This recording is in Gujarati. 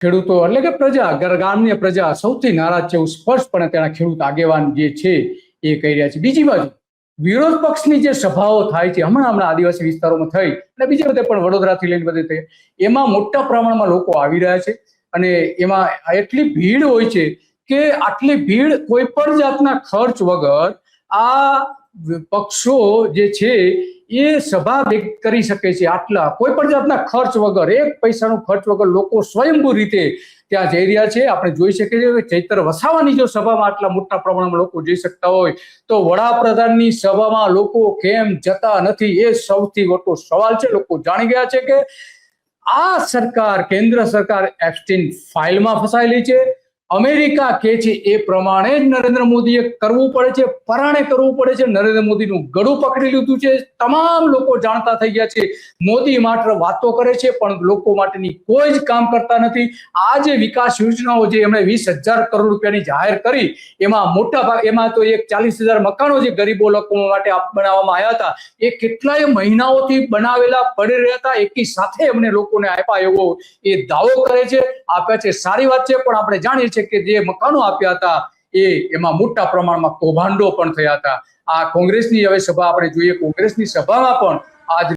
ખેડૂતો એટલે કે પ્રજા, ગ્રામ્ય પ્રજા સૌથી નારાજ છે એવું સ્પષ્ટપણે તેના ખેડૂત આગેવાન જે છે એ કહી રહ્યા છે. બીજી બાજુ વિરોધ પક્ષની જે સભાઓ થાય છે, હમણાં આદિવાસી વિસ્તારોમાં થઈ અને બીજે બધે પણ વડોદરાથી લઈને બધે થઈ, એમાં મોટા પ્રમાણમાં લોકો આવી રહ્યા છે અને એમાં એટલી ભીડ હોય છે કે આટલી ભીડ કોઈ પણ જાતના ખર્ચ વગર આ પક્ષો જે છે એ સભા કરી શકે છે. આટલા કોઈ પણ જાતના ખર્ચ વગર, એક પૈસાનો ખર્ચ વગર લોકો સ્વયંભૂ રીતે ત્યાં જઈ રહ્યા છે. આપણે જોઈ શકીએ છીએ કે ચૈતર વસાવાની જો સભામાં આટલા મોટા પ્રમાણમાં લોકો જઈ શકતા હોય તો વડાપ્રધાનની સભામાં લોકો કેમ જતા નથી, એ સૌથી મોટો સવાલ છે. લોકો જાણી ગયા છે કે આ સરકાર, કેન્દ્ર સરકાર એપ્સ્ટીન ફાઇલમાં ફસાયેલી છે. અમેરિકા કે છે એ પ્રમાણે જ નરેન્દ્ર મોદીએ કરવું પડે છે, પરાણે કરવું પડે છે. નરેન્દ્ર મોદીનું ગળું પકડી લીધું છે. તમામ લોકો જાણતા થઈ ગયા છે. મોદી માત્ર વાતો કરે છે પણ લોકો માટેની કોઈ જ કામ કરતા નથી. આ જે વિકાસ યોજનાઓ જે એમણે 20,000 કરોડ રૂપિયાની જાહેર કરી, એમાં મોટા ભાગ, એમાં તો એક 40,000 મકાનો જે ગરીબો લોકો માટે બનાવવામાં આવ્યા હતા, એ કેટલાય મહિનાઓથી બનાવેલા પડી રહ્યા હતા, એકી સાથે એમને લોકોને આપ્યા એવો એ દાવો કરે છે. આપ્યા છે, સારી વાત છે, પણ આપણે જાણીએ છીએ કે જે મકાનો આપ્યા હતા એમાં મોટા પ્રમાણમાં કૌભાંડો પણ થયા હતા. આ કોંગ્રેસની હવે સભા આપણે જોઈએ, કોંગ્રેસની સભામાં પણ આજ